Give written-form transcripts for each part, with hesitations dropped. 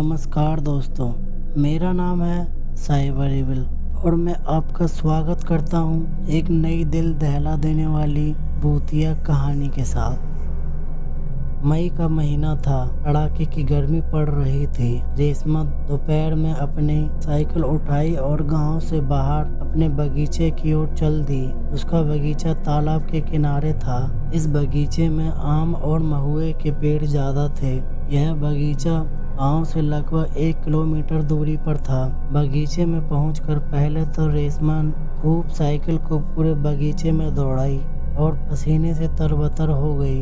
नमस्कार दोस्तों, मेरा नाम है साइबर इविल और मैं आपका स्वागत करता हूँ एक नई दिल दहला देने वाली भूतिया कहानी के साथ। मई का महीना था, कड़ाके की गर्मी पड़ रही थी। रेशमा दोपहर में अपनी साइकिल उठाई और गांव से बाहर अपने बगीचे की ओर चल दी। उसका बगीचा तालाब के किनारे था। इस बगीचे में आम और महुए के पेड़ ज्यादा थे। यह बगीचा गांव से लगभग 1 किलोमीटर दूरी पर था। बगीचे में पहुंचकर पहले तो रेशमा खूब साइकिल को पूरे बगीचे में दौड़ाई और पसीने से तरबतर हो गई।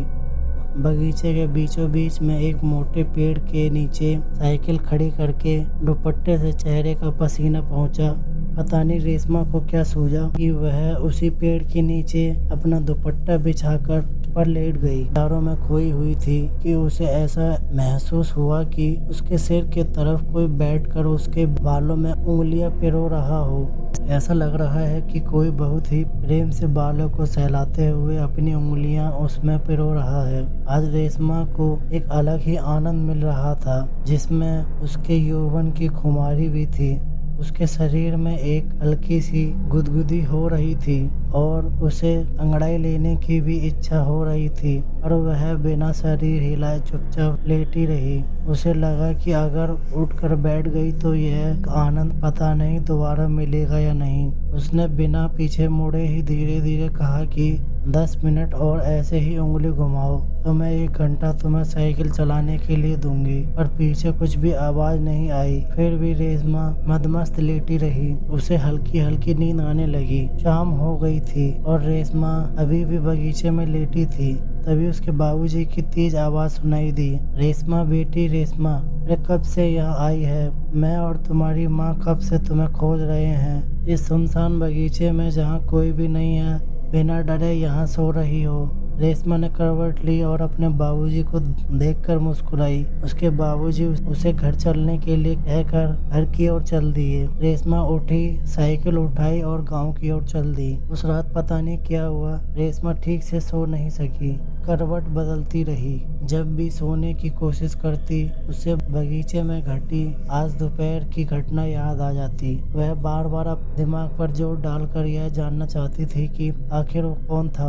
बगीचे के बीचों बीच में एक मोटे पेड़ के नीचे साइकिल खड़ी करके दुपट्टे से चेहरे का पसीना पहुंचा। पता नहीं रेशमा को क्या सूझा कि वह उसी पेड़ के नीचे अपना दुपट्टा बिछाकर पर लेट गई। चारों में खोई हुई थी कि उसे ऐसा महसूस हुआ कि उसके सिर के तरफ कोई बैठकर उसके बालों में उंगलियां पिरो रहा हो। ऐसा लग रहा है कि कोई बहुत ही प्रेम से बालों को सहलाते हुए अपनी उंगलियां उसमें पिरो रहा है। आज रेशमा को एक अलग ही आनंद मिल रहा था, जिसमें उसके यौवन की खुमारी भी थी। उसके शरीर में एक हल्की सी गुदगुदी हो रही थी और उसे अंगड़ाई लेने की भी इच्छा हो रही थी, पर वह बिना शरीर हिलाए चुपचाप लेटी रही। उसे लगा कि अगर उठकर बैठ गई तो यह आनंद पता नहीं दोबारा मिलेगा या नहीं। उसने बिना पीछे मुड़े ही धीरे धीरे कहा कि 10 मिनट और ऐसे ही उंगली घुमाओ तो मैं 1 घंटा तुम्हें साइकिल चलाने के लिए दूंगी। पर पीछे कुछ भी आवाज नहीं आई। फिर भी रेशमा मदमस्त लेटी रही। उसे हल्की हल्की नींद आने लगी। शाम हो गई थी और रेशमा अभी भी बगीचे में लेटी थी। तभी उसके बाबूजी की तेज आवाज सुनाई दी। रेशमा बेटी रेशमा, अरे कब से यहाँ आई है? मैं और तुम्हारी माँ कब से तुम्हें खोज रहे हैं। इस सुनसान बगीचे में जहाँ कोई भी नहीं है, बिना डरे यहाँ सो रही हो। रेशमा ने करवट ली और अपने बाबूजी को देखकर मुस्कुराई। उसके बाबूजी उसे घर चलने के लिए कहकर घर की ओर चल दिए। रेशमा उठी, साइकिल उठाई और गांव की ओर चल दी। उस रात पता नहीं क्या हुआ, रेशमा ठीक से सो नहीं सकी। करवट बदलती रही। जब भी सोने की कोशिश करती, उसे बगीचे में घटी आज दोपहर की घटना याद आ जाती। वह बार बार दिमाग पर जोर डालकर यह जानना चाहती थी कि आखिर वो कौन था।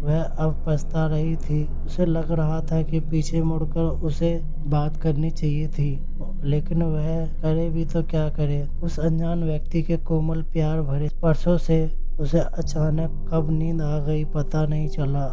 वह अब पछता रही थी। उसे लग रहा था कि पीछे मुड़कर उसे बात करनी चाहिए थी, लेकिन वह करे भी तो क्या करे। उस अनजान व्यक्ति के कोमल प्यार भरे स्पर्शों से उसे अचानक कब नींद आ गई पता नहीं चला।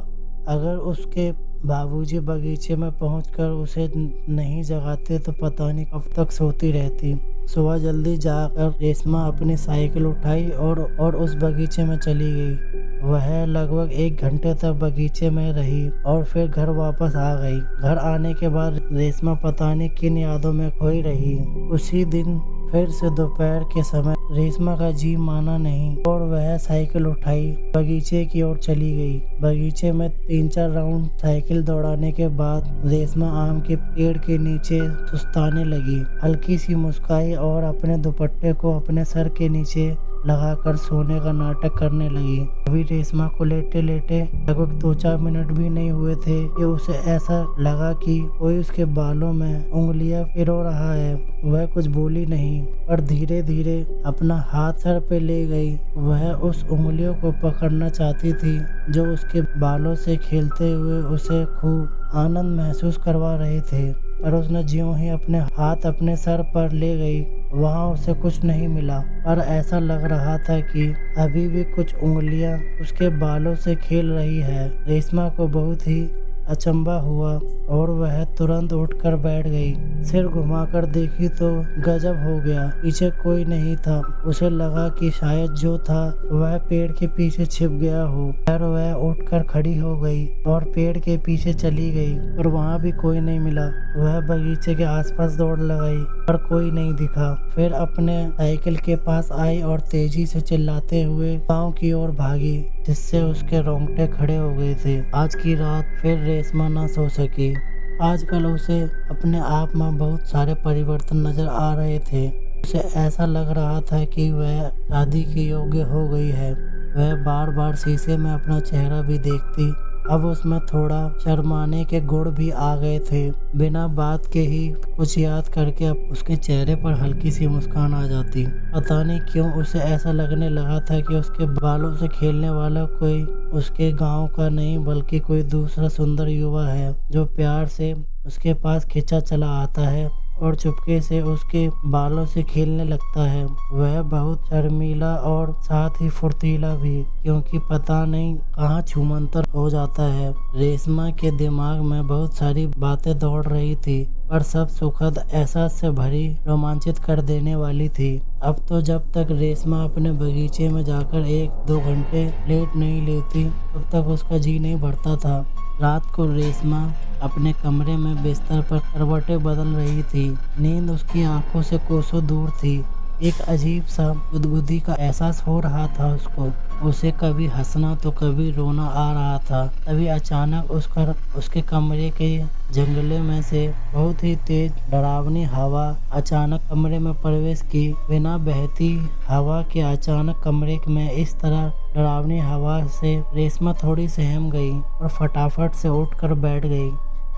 अगर उसके बाबूजी बगीचे में पहुंचकर उसे नहीं जगाते तो पता नहीं कब तक सोती रहती। सुबह जल्दी जाकर रेशमा अपनी साइकिल उठाई और उस बगीचे में चली गई। वह लगभग 1 घंटे तक बगीचे में रही और फिर घर वापस आ गई। घर आने के बाद रेशमा पता नहीं किन यादों में खोई रही। उसी दिन फिर से दोपहर के समय रेशमा का जी माना नहीं और वह साइकिल उठाई बगीचे की ओर चली गई। बगीचे में 3-4 राउंड साइकिल दौड़ाने के बाद रेशमा आम के पेड़ के नीचे सुस्ताने लगी। हल्की सी मुस्काई और अपने दुपट्टे को अपने सर के नीचे लगाकर सोने का नाटक करने लगी। अभी रेशमा को लेटे लेटे लगभग 2-4 मिनट भी नहीं हुए थे कि उसे ऐसा लगा कि कोई उसके बालों में उंगलियां पिरो रहा है। वह कुछ बोली नहीं, पर धीरे धीरे अपना हाथ सर पे ले गई। वह उस उंगलियों को पकड़ना चाहती थी जो उसके बालों से खेलते हुए उसे खूब आनंद महसूस करवा रहे थे, पर उसने ज्यों ही अपने हाथ अपने सर पर ले गई, वहाँ उसे कुछ नहीं मिला। पर ऐसा लग रहा था कि अभी भी कुछ उंगलियां उसके बालों से खेल रही है। रेशमा को बहुत ही अचंभा हुआ और वह तुरंत उठकर बैठ गई। सिर घुमाकर देखी तो गजब हो गया, पीछे कोई नहीं था। उसे लगा कि शायद जो था वह पेड़ के पीछे छिप गया हो। फिर वह उठकर खड़ी हो गई और पेड़ के पीछे चली गई, पर वहाँ भी कोई नहीं मिला। वह बगीचे के आसपास दौड़ लगाई, पर कोई नहीं दिखा। फिर अपने साइकिल के पास आई और तेजी से चिल्लाते हुए गांव की ओर भागी, जिससे उसके रोंगटे खड़े हो गए थे। आज की रात फिर रेशमा ना सो सकी। आजकल उसे अपने आप में बहुत सारे परिवर्तन नजर आ रहे थे। उसे ऐसा लग रहा था कि वह शादी के योग्य हो गई है। वह बार बार शीशे में अपना चेहरा भी देखती अब उसमें थोड़ा शर्माने के गुण भी आ गए थे। बिना बात के ही कुछ याद करके अब उसके चेहरे पर हल्की सी मुस्कान आ जाती। पता नहीं क्यों उसे ऐसा लगने लगा था कि उसके बालों से खेलने वाला कोई उसके गांव का नहीं बल्कि कोई दूसरा सुंदर युवा है जो प्यार से उसके पास खिंचा चला आता है और चुपके से उसके बालों से खेलने लगता है। वह बहुत शर्मीला और साथ ही फुर्तीला भी, क्योंकि पता नहीं कहाँ छूमंतर हो जाता है। रेशमा के दिमाग में बहुत सारी बातें दौड़ रही थी, पर सब सुखद एहसास से भरी रोमांचित कर देने वाली थी। अब तो जब तक रेशमा अपने बगीचे में जाकर 1-2 घंटे लेट नहीं लेती तब तक उसका जी नहीं भरता था। रात को रेशमा अपने कमरे में बिस्तर पर करवटें बदल रही थी। नींद उसकी आंखों से कोसों दूर थी। एक अजीब सा गुदगुदी का एहसास हो रहा था उसको। उसे कभी हंसना तो कभी रोना आ रहा था। तभी अचानक उसके कमरे के जंगले में से बहुत ही तेज डरावनी हवा अचानक कमरे में प्रवेश की। बिना बहती हवा के अचानक कमरे में इस तरह डरावनी हवा से रेशमा थोड़ी सहम गई और फटाफट से उठकर बैठ गई।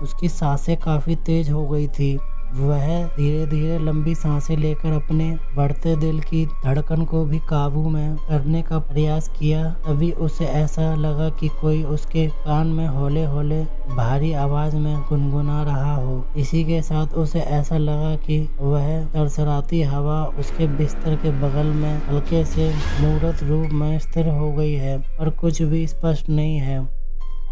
उसकी सांसें काफी तेज हो गई थी। वह धीरे धीरे लंबी सांसें लेकर अपने बढ़ते दिल की धड़कन को भी काबू में करने का प्रयास किया। तभी उसे ऐसा लगा कि कोई उसके कान में हौले हौले भारी आवाज में गुनगुना रहा हो। इसी के साथ उसे ऐसा लगा कि वह सरसराती हवा उसके बिस्तर के बगल में हल्के से मूर्त रूप में स्थिर हो गई है, पर कुछ भी स्पष्ट नहीं है।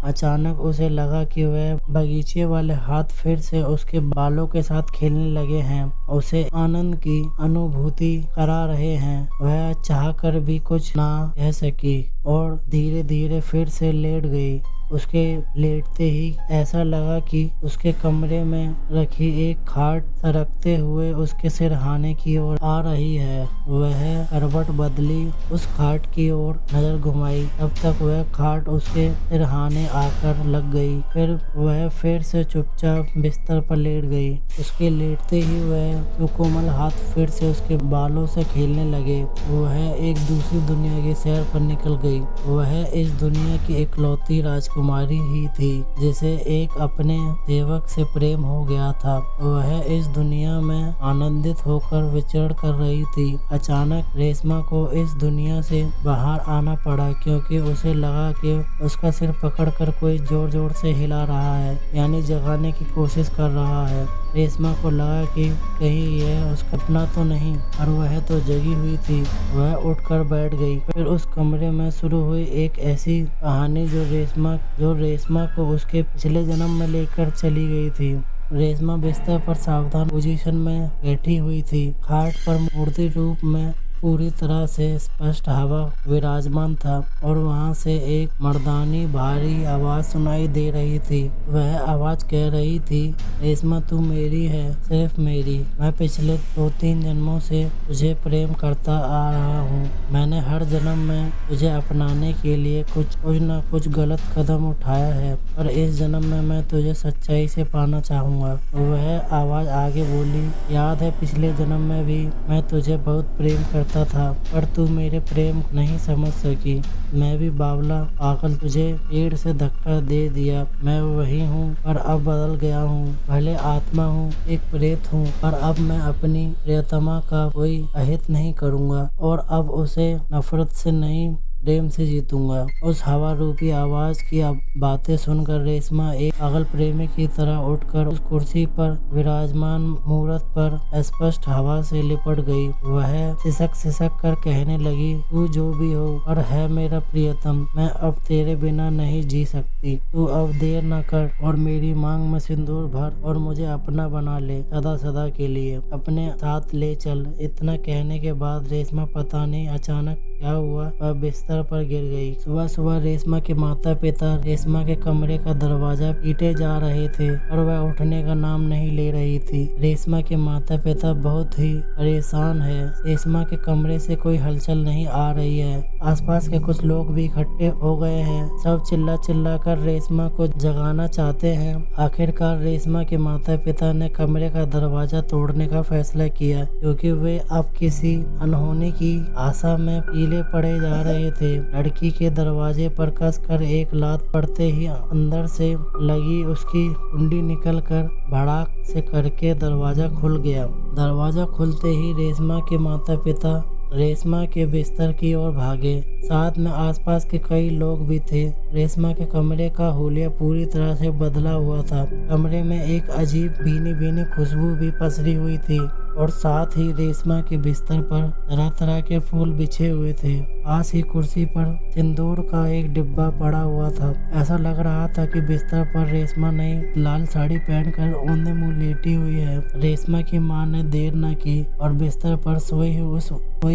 अचानक उसे लगा कि वह बगीचे वाले हाथ फिर से उसके बालों के साथ खेलने लगे हैं, उसे आनंद की अनुभूति करा रहे हैं। वह चाहकर भी कुछ ना कह सकी और धीरे धीरे फिर से लेट गई। उसके लेटते ही ऐसा लगा कि उसके कमरे में रखी एक खाट सरकते हुए उसके सिरहाने की ओर आ रही है। वह करवट बदली, उस खाट की ओर नजर घुमाई। तब तक वह खाट उसके सिरहाने आकर लग गई। फिर वह फिर से चुपचाप बिस्तर पर लेट गई। उसके लेटते ही वह कोमल हाथ फिर से उसके बालों से खेलने लगे। वह एक दूसरी दुनिया की सैर पर निकल गई। वह इस दुनिया की इकलौती राजकुमारी ही थी जिसे एक अपने सेवक से प्रेम हो गया था। वह इस दुनिया में आनंदित होकर विचरण कर रही थी। अचानक रेशमा को इस दुनिया से बाहर आना पड़ा, क्योंकि उसे लगा कि उसका सिर पकड़कर कोई जोर जोर से हिला रहा है, यानी जगाने की कोशिश कर रहा है। रेशमा को लगा कि कहीं यह उसका सपना तो नहीं, और वह तो जगी हुई थी। वह उठकर बैठ गई। फिर उस कमरे में शुरू हुई एक ऐसी कहानी जो रेशमा को उसके पिछले जन्म में लेकर चली गई थी। रेशमा बिस्तर पर सावधान पोजीशन में बैठी हुई थी। खाट पर मूर्ति रूप में पूरी तरह से स्पष्ट हवा विराजमान था और वहां से एक मर्दानी भारी आवाज सुनाई दे रही थी। वह आवाज कह रही थी, रेशमा तू मेरी है, सिर्फ मेरी। मैं पिछले 2-3 जन्मों से तुझे प्रेम करता आ रहा हूँ। मैंने हर जन्म में तुझे अपनाने के लिए कुछ न कुछ गलत कदम उठाया है, पर इस जन्म में मैं तुझे सच्चाई से पाना चाहूँगा। वह आवाज आगे बोली, याद है पिछले जन्म में भी मैं तुझे बहुत प्रेम करता था, पर तू मेरे प्रेम नहीं समझ सकी। मैं भी बावला पागल तुझे पेड़ से धक्का दे दिया। मैं वही हूँ, पर अब बदल गया हूँ। भले आत्मा हूँ, एक प्रेत हूँ, पर अब मैं अपनी प्रियतमा का कोई अहित नहीं करूँगा और अब उसे नफरत से नहीं प्रेम से जीतूंगा। उस हवा रूपी आवाज की बातें सुनकर रेशमा एक पागल प्रेमी की तरह उठकर उस कुर्सी पर विराजमान मूर्त पर स्पष्ट हवा से लिपट गई। वह सिसक कर कहने लगी, तू जो भी हो और है मेरा प्रियतम, मैं अब तेरे बिना नहीं जी सकती। तू अब देर न कर और मेरी मांग में सिंदूर भर और मुझे अपना बना ले, सदा सदा के लिए अपने साथ ले चल। इतना कहने के बाद रेशमा पता नहीं अचानक क्या हुआ, वह बिस्तर पर गिर गई। सुबह सुबह रेशमा के माता पिता रेशमा के कमरे का दरवाजा पीटे जा रहे थे और वह उठने का नाम नहीं ले रही थी। रेशमा के माता पिता बहुत ही परेशान है। रेशमा के कमरे से कोई हलचल नहीं आ रही है। आसपास के कुछ लोग भी इकट्ठे हो गए हैं। सब चिल्ला चिल्ला कर रेशमा को जगाना चाहते हैं। आखिरकार रेशमा के माता पिता ने कमरे का दरवाजा तोड़ने का फैसला किया, क्योंकि वे अब किसी अनहोनी की आशा में पी ढीले पड़े जा रहे थे। लड़की के दरवाजे पर कसकर एक लात पड़ते ही अंदर से लगी उसकी कुंडी निकलकर भड़ाक से करके दरवाजा खुल गया। दरवाजा खुलते ही रेशमा के माता पिता रेशमा के बिस्तर की ओर भागे। साथ में आसपास के कई लोग भी थे। रेशमा के कमरे का हुलिया पूरी तरह से बदला हुआ था। कमरे में एक अजीब भीनी भीनी खुशबू भी पसरी हुई थी और साथ ही रेशमा के बिस्तर पर तरह तरह के फूल बिछे हुए थे। पास ही कुर्सी पर सिंदूर का एक डिब्बा पड़ा हुआ था। ऐसा लग रहा था कि बिस्तर पर रेशमा नई लाल साड़ी पहनकर औंधे मुंह लेटी हुई है। रेशमा की मां ने देर न की और बिस्तर पर सोई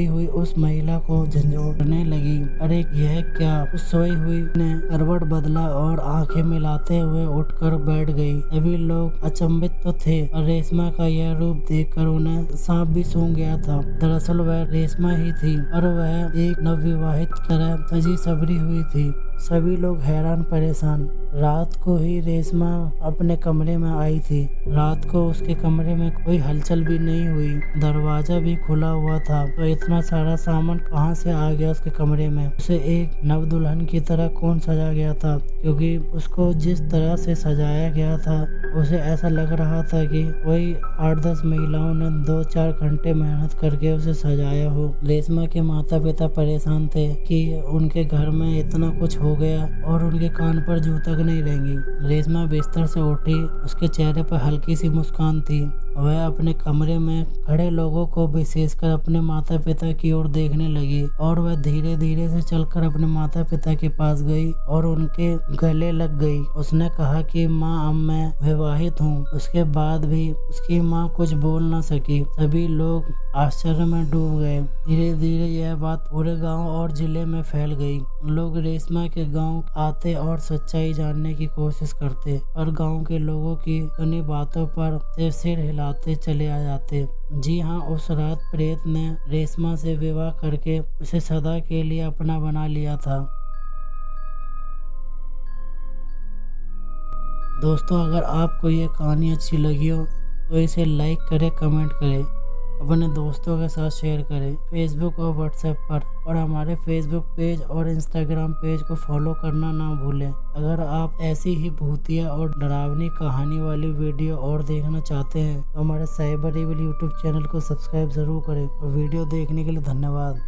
हुई उस महिला को झंझोड़ने लगी। अरे यह क्या? उस सोई हुई ने करवट बदला और आंखें मिलाते हुए उठकर बैठ गई। सभी लोग अचंभित तो थे और रेशमा का यह रूप देखकर उन्हें सांप भी सूंघ गया था। दरअसल वह रेशमा ही थी और वह एक नवविवाहित तरह सजी सबरी हुई थी। सभी लोग हैरान परेशान। रात को ही रेशमा अपने कमरे में आई थी। रात को उसके कमरे में कोई हलचल भी नहीं हुई। दरवाजा भी खुला हुआ था। तो इतना सारा सामान कहाँ से आ गया उसके कमरे में? उसे एक नवदुल्हन की तरह कौन सजा गया था? क्योंकि उसको जिस तरह से सजाया गया था उसे ऐसा लग रहा था कि कोई 8-10 महिलाओं ने 2-4 घंटे मेहनत करके उसे सजाया हो। रेशमा के माता पिता परेशान थे कि उनके घर में इतना कुछ हो गया और उनके कान पर जू तक नहीं रहेंगी। रेशमा बिस्तर से उठी। उसके चेहरे पर हल्की सी मुस्कान थी। वह अपने कमरे में खड़े लोगों को विशेषकर अपने माता पिता की ओर देखने लगी और वह धीरे धीरे से चलकर अपने माता पिता के पास गई और उनके गले लग गई। उसने कहा कि माँ, अब मैं विवाहित हूँ। उसके बाद भी उसकी माँ कुछ बोल न सकी। सभी लोग आश्चर्य में डूब गए। धीरे धीरे यह बात पूरे गांव और जिले में फैल गई। लोग रेशमा के गांव आते और सच्चाई जानने की कोशिश करते और गांव के लोगों की सुनी बातों पर सिर हिलाते चले आ जाते। जी हाँ, उस रात प्रेत ने रेशमा से विवाह करके उसे सदा के लिए अपना बना लिया था। दोस्तों, अगर आपको ये कहानी अच्छी लगी हो तो इसे लाइक करें, कमेंट करें, अपने दोस्तों के साथ शेयर करें फेसबुक और व्हाट्सएप पर, और हमारे फेसबुक पेज और इंस्टाग्राम पेज को फॉलो करना ना भूलें। अगर आप ऐसी ही भूतिया और डरावनी कहानी वाली वीडियो और देखना चाहते हैं तो हमारे साइबर इविल यूट्यूब चैनल को सब्सक्राइब जरूर करें। और वीडियो देखने के लिए धन्यवाद।